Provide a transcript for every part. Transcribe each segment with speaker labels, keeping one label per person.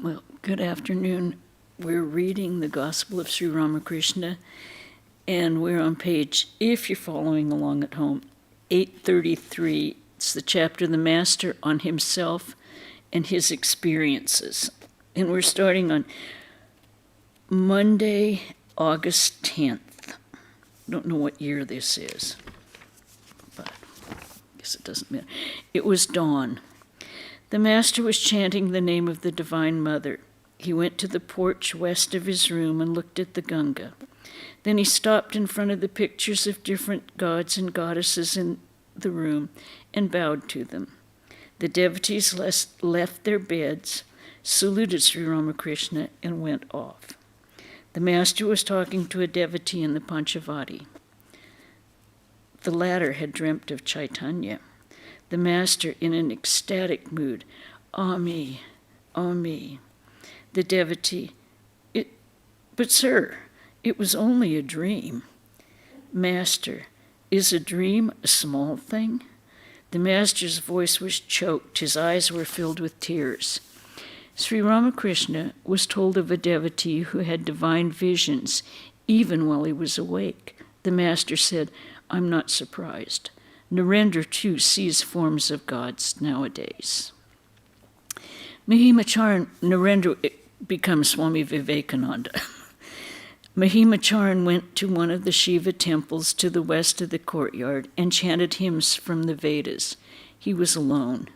Speaker 1: Well, good afternoon. We're reading the Gospel of Sri Ramakrishna, and we're on page, if you're following along at home, 833. It's the chapter, The Master on Himself and His Experiences. And we're starting on Monday, August 10th. Don't know what year this is, but I guess it doesn't matter. It was dawn. The Master was chanting the name of the Divine Mother. He went to the porch west of his room and looked at the Ganga. Then he stopped in front of the pictures of different gods and goddesses in the room and bowed to them. The devotees left their beds, saluted Sri Ramakrishna, and went off. The Master was talking to a devotee in the Panchavati. The latter had dreamt of Chaitanya. The Master, in an ecstatic mood, "Ah me, ah me." The devotee, "But sir, it was only a dream." "Master, is a dream a small thing?" The Master's voice was choked. His eyes were filled with tears. Sri Ramakrishna was told of a devotee who had divine visions even while he was awake. The Master said, "I'm not surprised. Narendra too sees forms of gods nowadays." Mahimacharan, Narendra becomes Swami Vivekananda. Mahimacharan went to one of the Shiva temples to the west of the courtyard and chanted hymns from the Vedas. He was alone.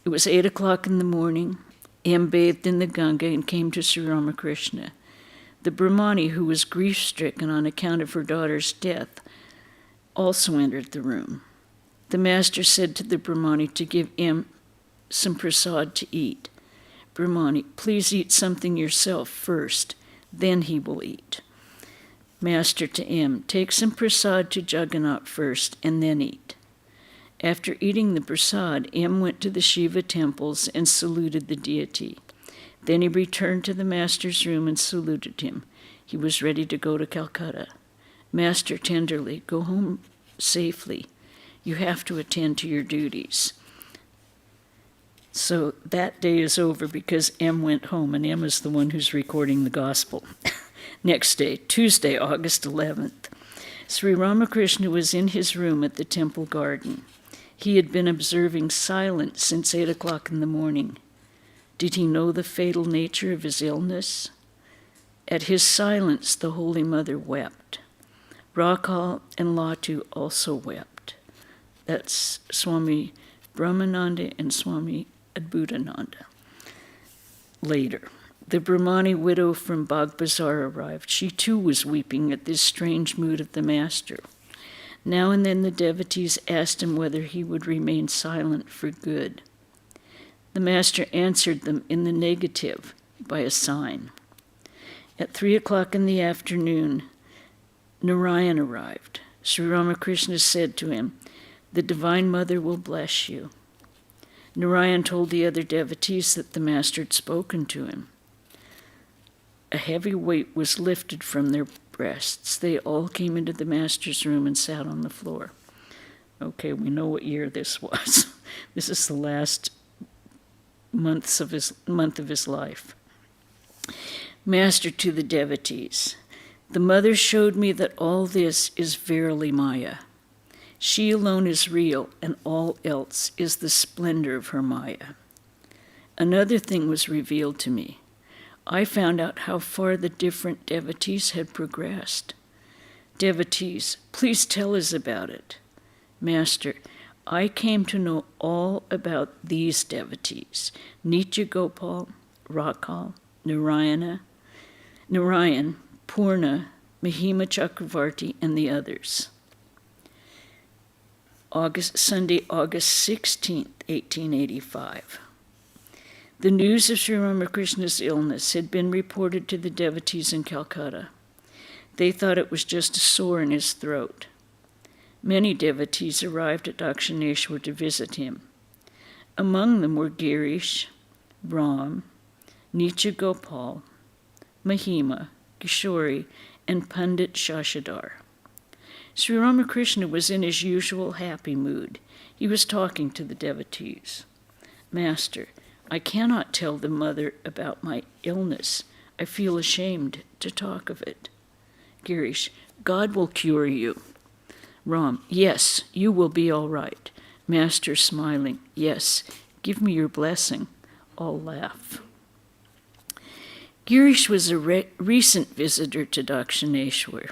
Speaker 1: It was 8 o'clock in the morning. M bathed in the Ganga and came to Sri Ramakrishna. The Brahmani, who was grief-stricken on account of her daughter's death, also entered the room. The Master said to the Brahmani to give M some prasad to eat. "Brahmani, please eat something yourself first, then he will eat." Master to M, "Take some prasad to Jagannath first, and then eat." After eating the prasad, M went to the Shiva temples and saluted the deity. Then he returned to the Master's room and saluted him. He was ready to go to Calcutta. Master tenderly, "Go home safely. You have to attend to your duties." So that day is over because M went home, and M is the one who's recording the gospel. Next day, Tuesday, August 11th, Sri Ramakrishna was in his room at the temple garden. He had been observing silence since 8 o'clock in the morning. Did he know the fatal nature of his illness? At his silence, the Holy Mother wept. Rakhal and Latu also wept. That's Swami Brahmananda and Swami Adbhutananda. Later, the Brahmani widow from Bagbazar arrived. She too was weeping at this strange mood of the Master. Now and then the devotees asked him whether he would remain silent for good. The Master answered them in the negative by a sign. At 3 o'clock in the afternoon, Narayan arrived. Sri Ramakrishna said to him, "The Divine Mother will bless you." Narayan told the other devotees that the Master had spoken to him. A heavy weight was lifted from their breasts. They all came into the Master's room and sat on the floor. Okay, we know what year this was. This is the last month of his life. Master to the devotees, "The Mother showed me that all this is verily Maya. She alone is real, and all else is the splendor of her Maya. Another thing was revealed to me. I found out how far the different devotees had progressed. Devotees, please tell us about it." Master, "I came to know all about these devotees: Nitya Gopal, Rakhal, Narayan, Purna, Mahima Chakravarti, and the others." Sunday, August 16th, 1885. The news of Sri Ramakrishna's illness had been reported to the devotees in Calcutta. They thought it was just a sore in his throat. Many devotees arrived at Dakshineshwar to visit him. Among them were Girish, Ram, Nitya Gopal, Mahima, Kishori, and Pandit Shashidhar. Sri Ramakrishna was in his usual happy mood. He was talking to the devotees. "Master, I cannot tell the mother about my illness. I feel ashamed to talk of it. Girish, God will cure you. Ram, yes, you will be all right. Master smiling, yes, give me your blessing. All laugh. Girish was a recent visitor to Dakshineshwar.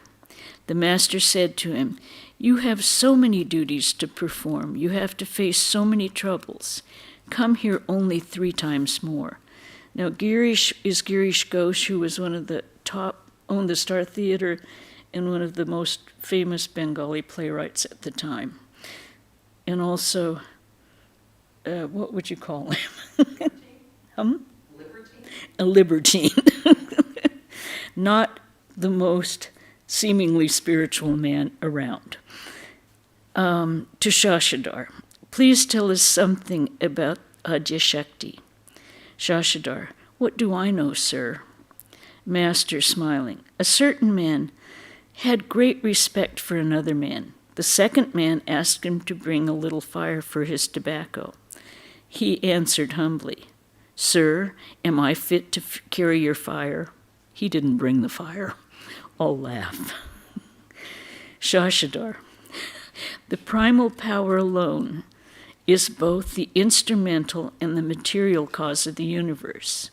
Speaker 1: The master said to him, you have so many duties to perform. You have to face so many troubles. Come here only 3 times more. Now, Girish is Girish Ghosh, who was one of the owned the Star Theatre and one of the most famous Bengali playwrights at the time. And also, what would you call him?
Speaker 2: Libertine?
Speaker 1: A libertine. Not the most seemingly spiritual man around. To Shashadhar, please tell us something about Adya Shakti. Shashadhar, what do I know, sir? Master smiling, a certain man had great respect for another man. The second man asked him to bring a little fire for his tobacco. He answered humbly, sir, am I fit to carry your fire? He didn't bring the fire. All laugh. Shashadhar, the primal power alone is both the instrumental and the material cause of the universe.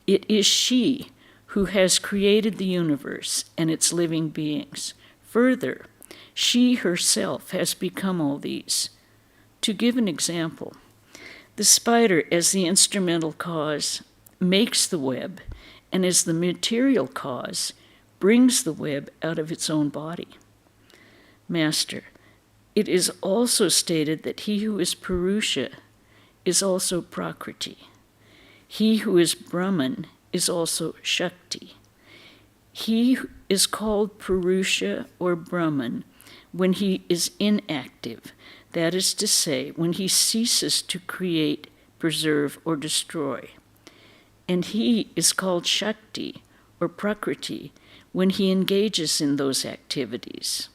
Speaker 1: It is she who has created the universe and its living beings. Further, she herself has become all these. To give an example, the spider, as the instrumental cause, makes the web, and as the material cause, brings the web out of its own body. Master, it is also stated that he who is Purusha is also Prakriti. He who is Brahman is also Shakti. He is called Purusha or Brahman when he is inactive, that is to say, when he ceases to create, preserve, or destroy. And he is called Shakti or Prakriti when he engages in those activities.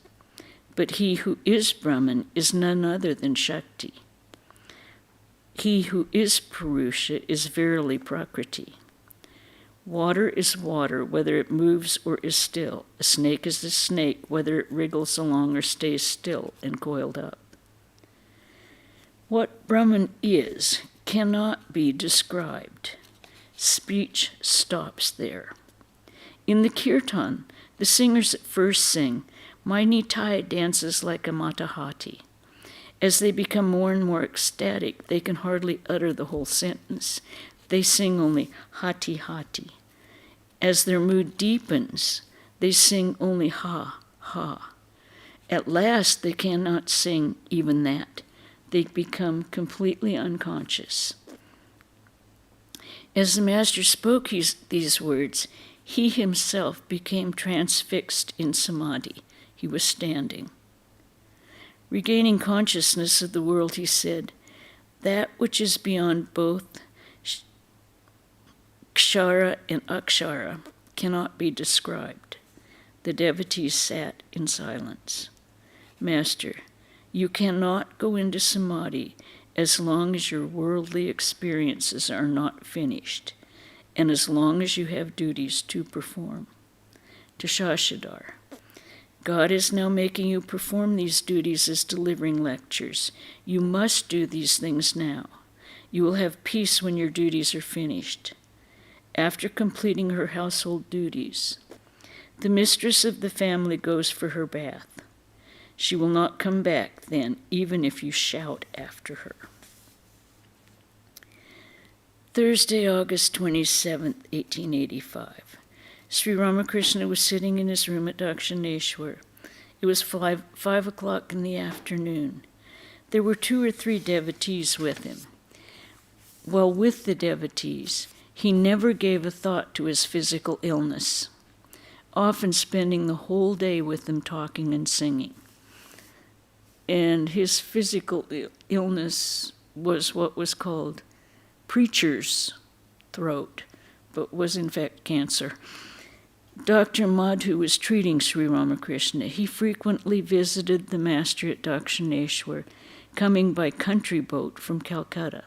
Speaker 1: But he who is Brahman is none other than Shakti. He who is Purusha is verily Prakriti. Water is water, whether it moves or is still. A snake is a snake, whether it wriggles along or stays still and coiled up. What Brahman is cannot be described. Speech stops there. In the kirtan, the singers at first sing, my Nitai dances like a Matahati. As they become more and more ecstatic, they can hardly utter the whole sentence. They sing only hati hati. As their mood deepens, they sing only ha, ha. At last, they cannot sing even that. They become completely unconscious. As the master spoke these words, he himself became transfixed in samadhi. He was standing. Regaining consciousness of the world, he said, that which is beyond both kshara and akshara cannot be described. The devotees sat in silence. Master, you cannot go into samadhi as long as your worldly experiences are not finished, and as long as you have duties to perform. To Shashadhar, God is now making you perform these duties as delivering lectures. You must do these things now. You will have peace when your duties are finished. After completing her household duties, the mistress of the family goes for her bath. She will not come back then, even if you shout after her. Thursday, August 27th, 1885. Sri Ramakrishna was sitting in his room at Dakshineshwar. It was 5 o'clock in the afternoon. There were 2 or 3 devotees with him. While with the devotees, he never gave a thought to his physical illness, often spending the whole day with them talking and singing. And his physical illness was what was called preacher's throat, but was in fact cancer. Dr. Madhu was treating Sri Ramakrishna. He frequently visited the master at Dakshineshwar, coming by country boat from Calcutta.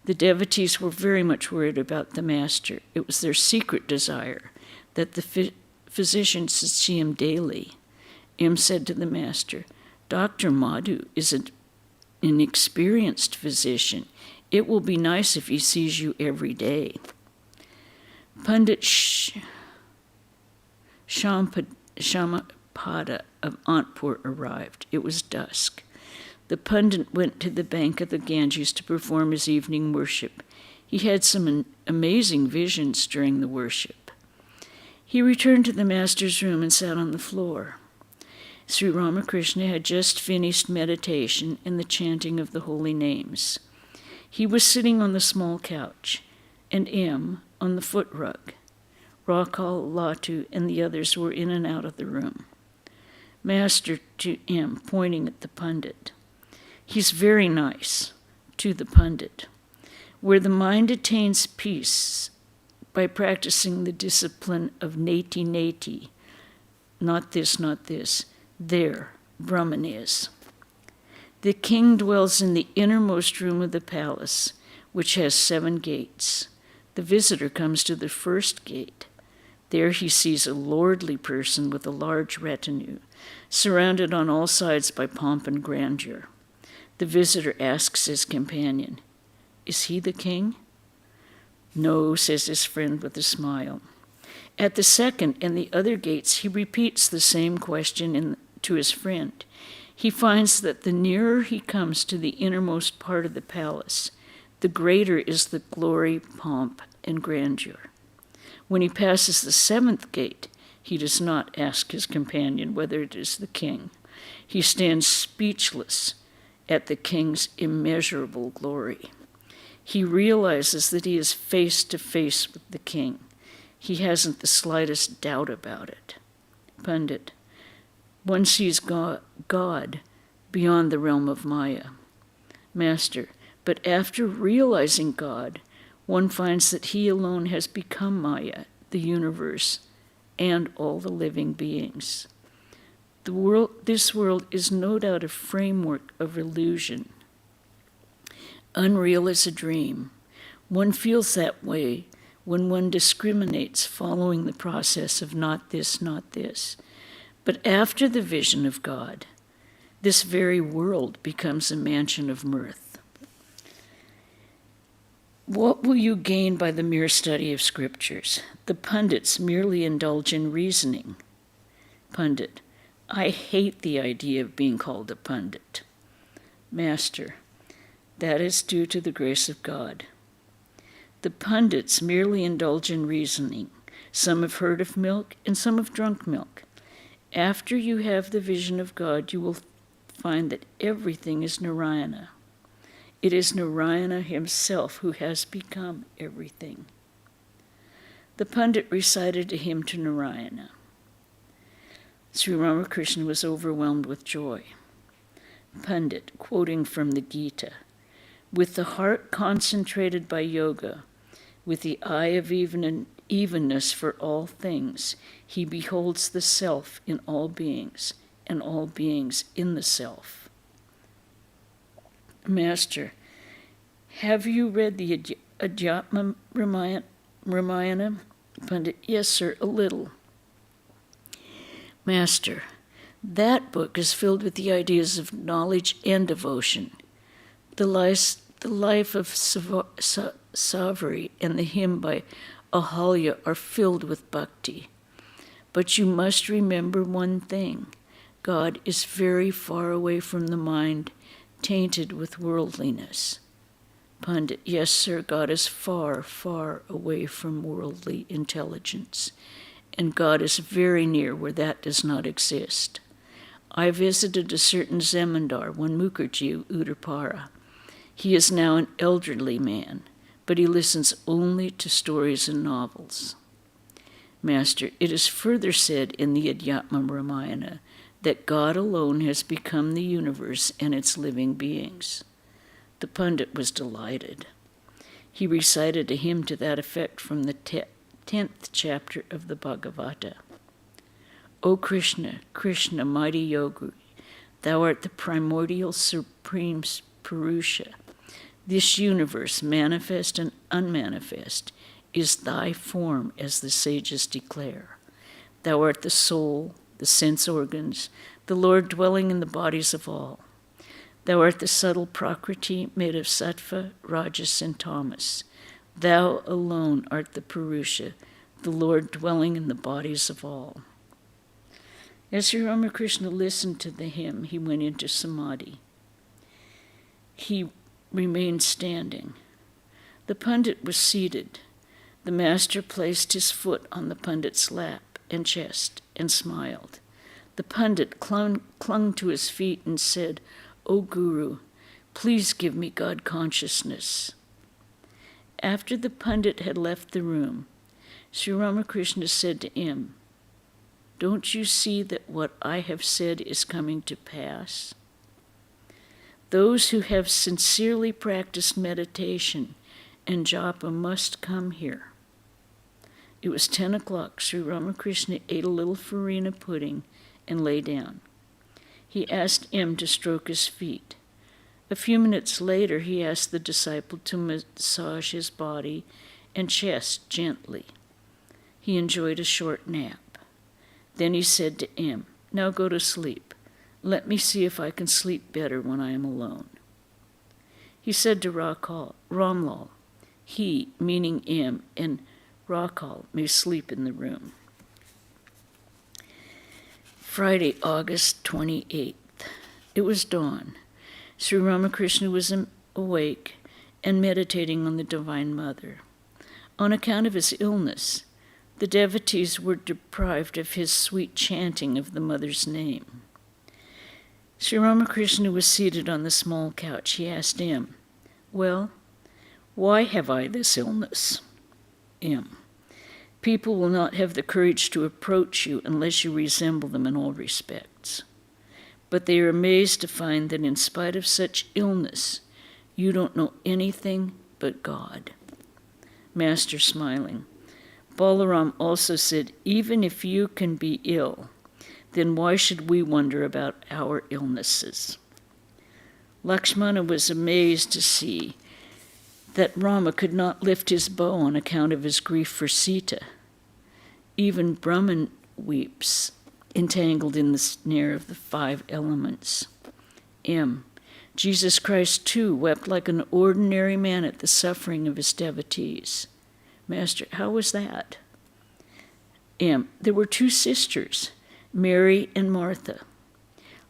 Speaker 1: The devotees were very much worried about the master. It was their secret desire that the physician should see him daily. M said to the master, "Dr. Madhu is an experienced physician. It will be nice if he sees you every day." Pandit Shamapada of Anpur arrived. It was dusk. The Pandit went to the bank of the Ganges to perform his evening worship. He had some amazing visions during the worship. He returned to the master's room and sat on the floor. Sri Ramakrishna had just finished meditation and the chanting of the holy names. He was sitting on the small couch, and M on the foot rug. Rakal, Latu, and the others were in and out of the room. Master to M, pointing at the Pandit. "He's very nice," to the Pandit. "Where the mind attains peace by practicing the discipline of neti, not this, there Brahman is. The king dwells in the innermost room of the palace, which has 7 gates. The visitor comes to the first gate. There he sees a lordly person with a large retinue, surrounded on all sides by pomp and grandeur. The visitor asks his companion, 'Is he the king?' 'No,' says his friend with a smile. At the second and the other gates, he repeats the same question to his friend. He finds that the nearer he comes to the innermost part of the palace, the greater is the glory, pomp, and grandeur. When he passes the 7th gate, he does not ask his companion whether it is the king. He stands speechless at the king's immeasurable glory. He realizes that he is face to face with the king. He hasn't the slightest doubt about it." Pandit: "One sees God beyond the realm of Maya." Master: "But after realizing God, one finds that he alone has become Maya, the universe, and all the living beings. This world is no doubt a framework of illusion, unreal as a dream. One feels that way when one discriminates following the process of not this. But after the vision of God, this very world becomes a mansion of mirth. What will you gain by the mere study of scriptures? The pundits merely indulge in reasoning." Pundit: "I hate the idea of being called a pundit." Master: "That is due to the grace of God. The pundits merely indulge in reasoning. Some have heard of milk, and some have drunk milk. After you have the vision of God, you will find that everything is Narayana. It is Narayana himself who has become everything." The Pandit recited a hymn to Narayana. Sri Ramakrishna was overwhelmed with joy. Pandit, quoting from the Gita: "With the heart concentrated by yoga, with the eye of evenness for all things, he beholds the self in all beings, and all beings in the self." Master: "Have you read the Adhyatma Ramayana?" Pandit: "Yes, sir, a little." Master: "That book is filled with the ideas of knowledge and devotion. The life of Savary and the hymn by Ahalya are filled with bhakti. But you must remember one thing. God is very far away from the mind, tainted with worldliness." Pandit: "Yes, sir, God is far, far away from worldly intelligence, and God is very near where that does not exist. I visited a certain zemindar, one Mukherjee, Uttarpara. He is now an elderly man, but he listens only to stories and novels." Master: "It is further said in the Adhyatma Ramayana that God alone has become the universe and its living beings." The Pandit was delighted. He recited a hymn to that effect from the 10th chapter of the Bhagavata. "O Krishna, Krishna, mighty yogi, thou art the primordial supreme Purusha. This universe, manifest and unmanifest, is thy form, as the sages declare. Thou art the soul, the sense organs, the Lord dwelling in the bodies of all. Thou art the subtle Prakriti made of sattva, rajas, and tamas. Thou alone art the Purusha, the Lord dwelling in the bodies of all. As Sri Ramakrishna listened to the hymn, he went into samadhi. He remained standing. The pundit was seated. The master placed his foot on the pundit's lap and chest and smiled. The pundit clung to his feet and said, "O Guru, please give me God consciousness." After the pundit had left the room, Sri Ramakrishna said to him, "Don't you see that what I have said is coming to pass? Those who have sincerely practiced meditation and japa must come here." It was 10 o'clock. Sri Ramakrishna ate a little farina pudding and lay down. He asked M to stroke his feet. A few minutes later, he asked the disciple to massage his body and chest gently. He enjoyed a short nap. Then he said to M, "Now go to sleep. Let me see if I can sleep better when I am alone." He said to Ramlal, he, meaning M, and Rakal may sleep in the room. Friday, August 28th. It was dawn. Sri Ramakrishna was awake and meditating on the Divine Mother. On account of his illness, the devotees were deprived of his sweet chanting of the Mother's name. Sri Ramakrishna was seated on the small couch. He asked M, "Well, why have I this illness?" M, "People will not have the courage to approach you unless you resemble them in all respects. But they are amazed to find that in spite of such illness, you don't know anything but God." Master smiling. Balaram also said, "Even if you can be ill, then why should we wonder about our illnesses?" Lakshmana was amazed to see that Rama could not lift his bow on account of his grief for Sita. Even Brahman weeps, entangled in the snare of the 5 elements. M. Jesus Christ, too, wept like an ordinary man at the suffering of his devotees. Master, how was that? M. There were 2 sisters, Mary and Martha.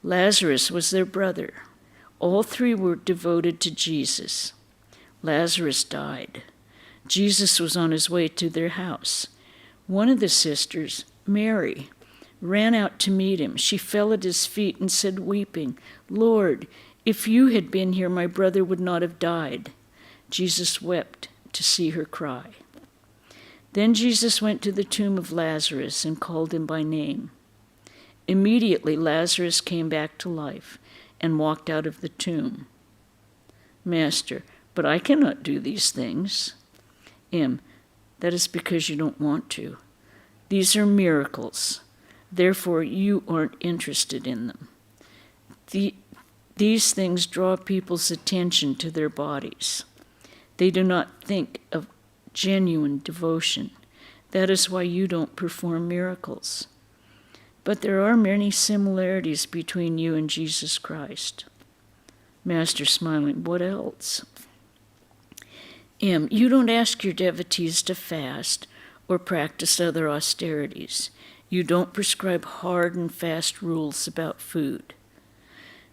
Speaker 1: Lazarus was their brother. All 3 were devoted to Jesus. Lazarus died. Jesus was on his way to their house. One of the sisters, Mary, ran out to meet him. She fell at his feet and said, weeping, "Lord, if you had been here, my brother would not have died." Jesus wept to see her cry. Then Jesus went to the tomb of Lazarus and called him by name. Immediately Lazarus came back to life and walked out of the tomb. Master, but I cannot do these things. M. That is because you don't want to. These are miracles. Therefore, you aren't interested in them. These things draw people's attention to their bodies. They do not think of genuine devotion. That is why you don't perform miracles. But there are many similarities between you and Jesus Christ. Master smiling, what else? M. You don't ask your devotees to fast or practice other austerities. You don't prescribe hard and fast rules about food.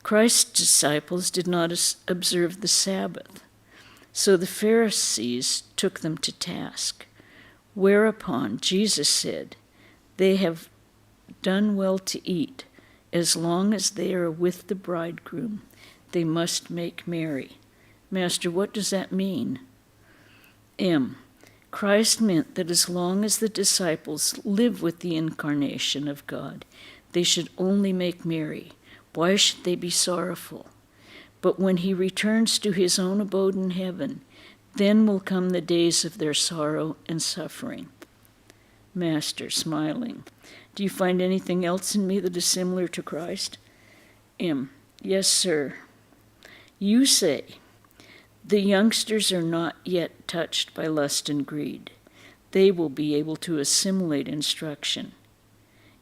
Speaker 1: Christ's disciples did not observe the Sabbath, so the Pharisees took them to task. Whereupon Jesus said, "They have done well to eat. As long as they are with the bridegroom, they must make merry." Master, what does that mean? M. Christ meant that as long as the disciples live with the incarnation of God, they should only make merry. Why should they be sorrowful? But when he returns to his own abode in heaven, then will come the days of their sorrow and suffering. Master, smiling, do you find anything else in me that is similar to Christ? M. Yes, sir. You say The youngsters are not yet touched by lust and greed. They will be able to assimilate instruction.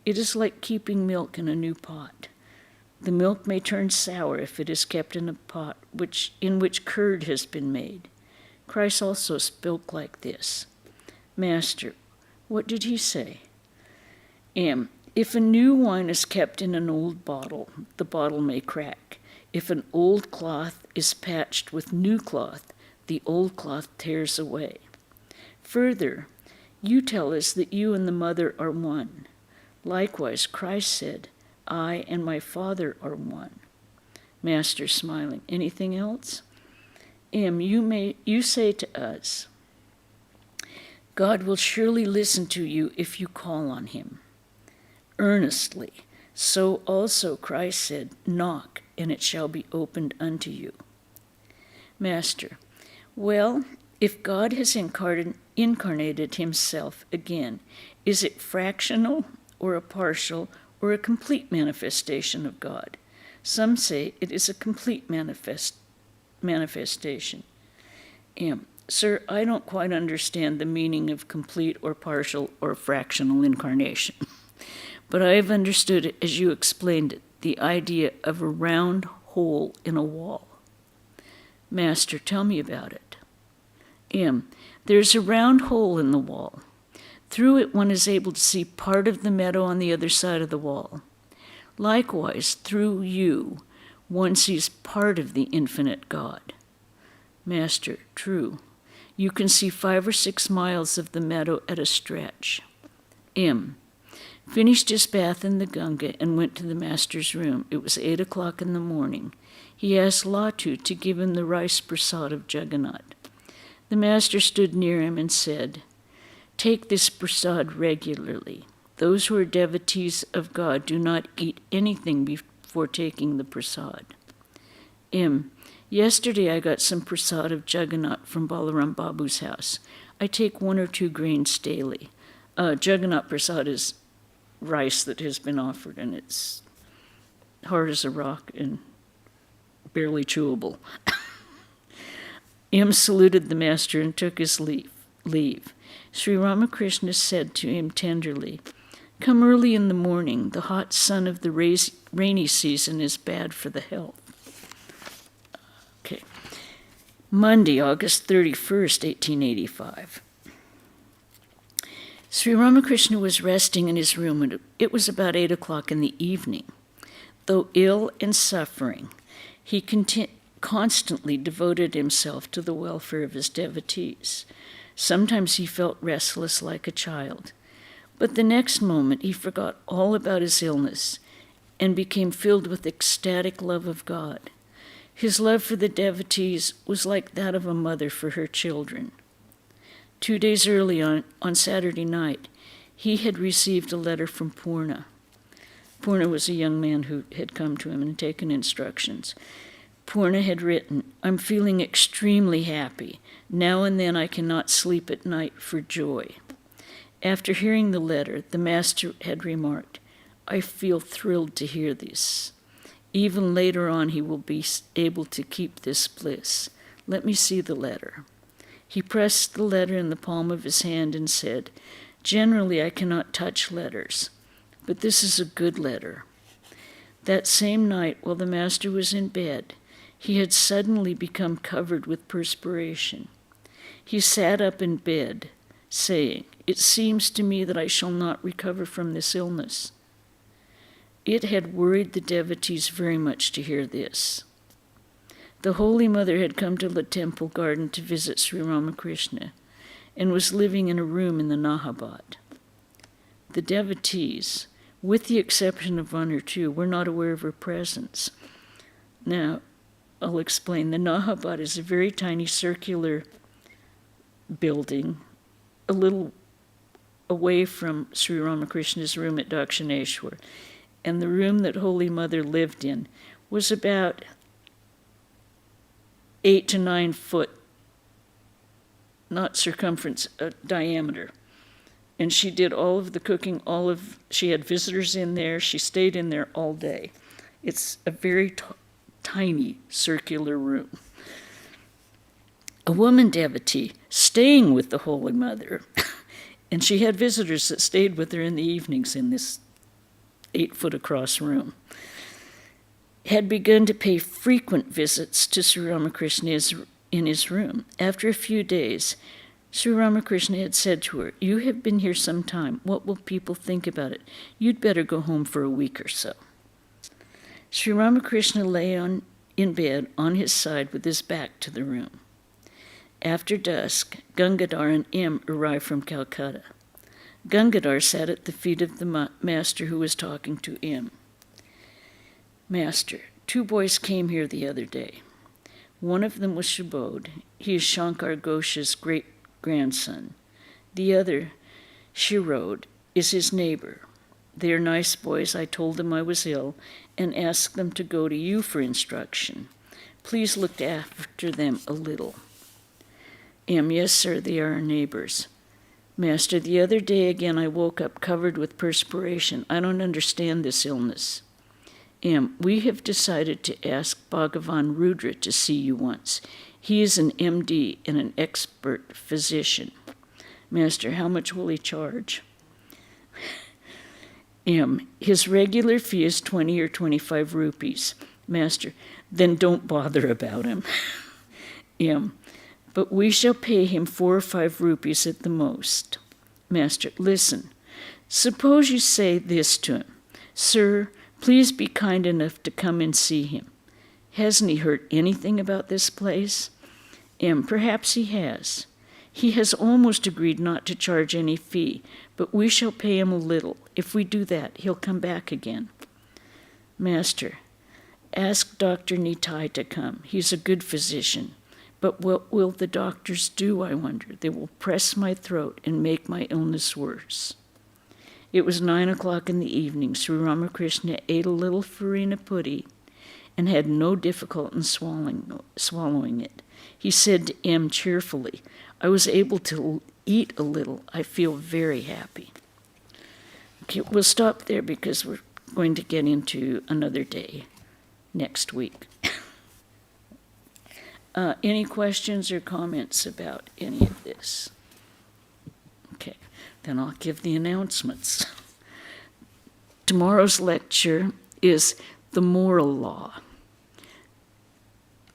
Speaker 1: It is like keeping milk in a new pot. The milk may turn sour if it is kept in a pot in which curd has been made. Christ also spoke like this. Master, what did he say? M. If a new wine is kept in an old bottle, the bottle may crack. If an old cloth is patched with new cloth, the old cloth tears away. Further, you tell us that you and the mother are one. Likewise, Christ said, I and my Father are one. Master, smiling, anything else? M. You say to us, God will surely listen to you if you call on him earnestly. So also Christ said, knock, and it shall be opened unto you. Master, well, if God has incarnated himself again, is it fractional or a partial or a complete manifestation of God? Some say it is a complete manifestation. M. Sir, I don't quite understand the meaning of complete or partial or fractional incarnation. But I have understood it as you explained it, the idea of a round hole in a wall. Master, tell me about it. M. There's a round hole in the wall. Through it one is able to see part of the meadow on the other side of the wall. Likewise, through you, one sees part of the infinite God. Master, true. You can see 5 or 6 miles of the meadow at a stretch. M. Finished his bath in the Ganga and went to the master's room. It was 8 o'clock in the morning. He asked Latu to give him the rice prasad of Jagannath. The master stood near him and said, take this prasad regularly. Those who are devotees of God do not eat anything before taking the prasad. M. Yesterday I got some prasad of Jagannath from Balaram Babu's house. I take 1 or 2 grains daily. Jagannath prasad is rice that has been offered, and it's hard as a rock and barely chewable. M. saluted the master and took his leave. Sri Ramakrishna said to him tenderly, come early in the morning. The hot sun of the rainy season is bad for the health. Okay. Monday, August 31st, 1885. Sri Ramakrishna was resting in his room, and it was about 8 o'clock in the evening. Though ill and suffering, he constantly devoted himself to the welfare of his devotees. Sometimes he felt restless like a child, but the next moment he forgot all about his illness and became filled with ecstatic love of God. His love for the devotees was like that of a mother for her children. 2 days early on Saturday night, he had received a letter from Purna. Purna was a young man who had come to him and taken instructions. Purna had written, I'm feeling extremely happy. Now and then I cannot sleep at night for joy. After hearing the letter, the master had remarked, I feel thrilled to hear this. Even later on he will be able to keep this bliss. Let me see the letter. He pressed the letter in the palm of his hand and said, generally I cannot touch letters, but this is a good letter. That same night, while the master was in bed, he had suddenly become covered with perspiration. He sat up in bed, saying, it seems to me that I shall not recover from this illness. It had worried the devotees very much to hear this. The Holy Mother had come to the temple garden to visit Sri Ramakrishna and was living in a room in the Nahabat. The devotees, with the exception of 1 or 2, were not aware of her presence. Now, I'll explain. The Nahabat is a very tiny circular building, a little away from Sri Ramakrishna's room at Dakshineshwar. And the room that Holy Mother lived in was about 8 to 9 foot, not circumference, diameter. And she did all of the cooking, she had visitors in there, she stayed in there all day. It's a very tiny circular room. a woman devotee staying with the Holy Mother, and she had visitors that stayed with her in the evenings in this 8-foot-across room, had begun to pay frequent visits to Sri Ramakrishna in his room. After a few days, Sri Ramakrishna had said to her, "You have been here some time. What will people think about it? You'd better go home for a week or so." Sri Ramakrishna lay in bed on his side with his back to the room. After dusk, Gangadhar and M arrived from Calcutta. Gangadhar sat at the feet of the master who was talking to M. "Master, 2 boys came here the other day. One of them was Subodh. He is Shankar Ghosh's great-grandson. The other, Shirod, is his neighbor. They are nice boys. I told them I was ill and asked them to go to you for instruction. Please look after them a little." M. "Yes, sir, they are our neighbors." "Master, the other day again I woke up covered with perspiration. I don't understand this illness." M. "We have decided to ask Bhagavan Rudra to see you once. He is an MD and an expert physician." "Master, how much will he charge?" M. "His regular fee is 20 or 25 rupees. Master, then don't bother about him. M. "But we shall pay him 4 or 5 rupees at the most." Master, "Listen. Suppose you say this to him: 'Sir, please be kind enough to come and see him. Hasn't he heard anything about this place?' M. "Perhaps he has. He has almost agreed not to charge any fee, but we shall pay him a little. If we do that, he'll come back again." Master, "Ask Dr. Nitai to come. He's a good physician. But what will the doctors do, I wonder? They will press my throat and make my illness worse." It was 9:00 in the evening. Sri Ramakrishna ate a little farina pudding and had no difficulty in swallowing it. He said to M cheerfully, "I was able to eat a little. I feel very happy." Okay, we'll stop there because we're going to get into another day next week. Any questions or comments about any of this? Okay, then I'll give the announcements. Tomorrow's lecture is The Moral Law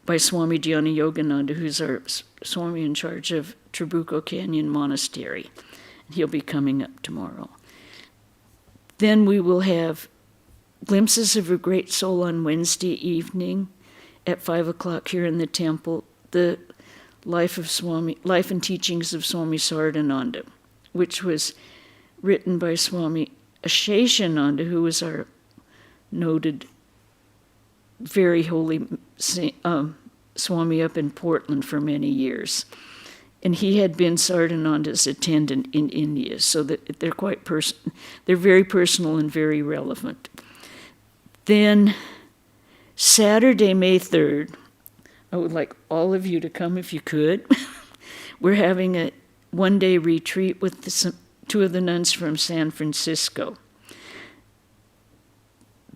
Speaker 1: by Swami Dhyana Yogananda, who's our Swami in charge of Trabuco Canyon Monastery. He'll be coming up tomorrow. Then we will have Glimpses of a Great Soul on Wednesday evening at 5:00 here in the temple, the Life and Teachings of Swami Sardananda, which was written by Swami Asheshananda, who was our noted, very holy Swami up in Portland for many years. And he had been Sardananda's attendant in India, so that they're very personal and very relevant. Then Saturday, May 3rd, I would like all of you to come if you could. We're having a one-day retreat with 2 of the nuns from San Francisco.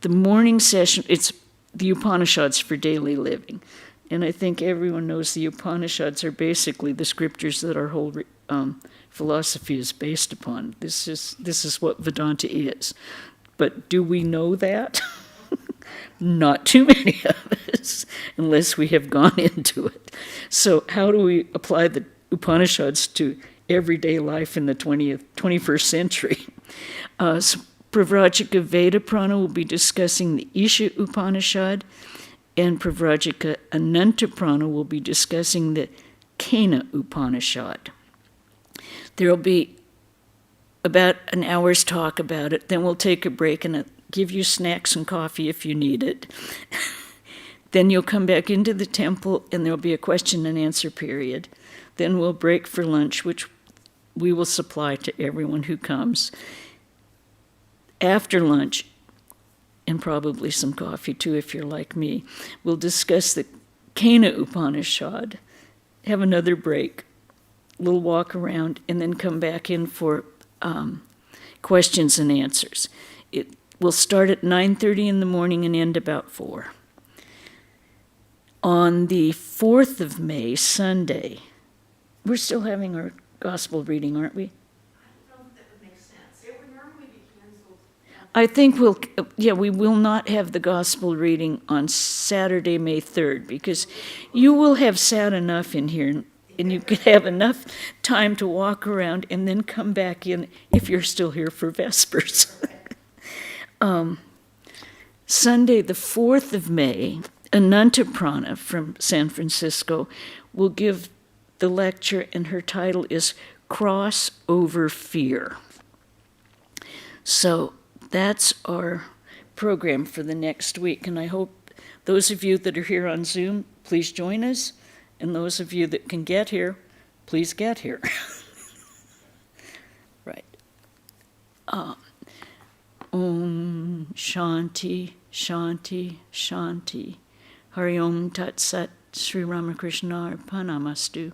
Speaker 1: The morning session, it's the Upanishads for daily living. And I think everyone knows the Upanishads are basically the scriptures that our whole philosophy is based upon. This is what Vedanta is. But do we know that? Not too many of us, unless we have gone into it. So how do we apply the Upanishads to everyday life in the 21st century? Pravrajika Veda Prana will be discussing the Isha Upanishad, and Pravrajika Ananta Prana will be discussing the Kena Upanishad. There will be about an hour's talk about it. Then we'll take a break and give you snacks and coffee if you need it. Then you'll come back into the temple and there'll be a question and answer period. Then we'll break for lunch, which we will supply to everyone who comes. After lunch, and probably some coffee too if you're like me, we'll discuss the Kena Upanishad, have another break, a little walk around, and then come back in for questions and answers. It will start at 9:30 in the morning and end about 4. On the 4th of May, Sunday, We're still having our gospel reading, aren't we?
Speaker 2: I don't know if that would make sense. It would normally be canceled.
Speaker 1: I think we will not have the gospel reading on Saturday, May 3rd, because you will have sat enough in here and you could have enough time to walk around and then come back in if you're still here for Vespers. Sunday, the 4th of May, Ananta Prana from San Francisco will give the lecture, and her title is Cross Over Fear. So that's our program for the next week, and I hope those of you that are here on Zoom, please join us, and those of you that can get here, please get here. Right. Om Shanti, Shanti, Shanti. Hari Om Tat Sat Sri Ramakrishna Arpanamastu.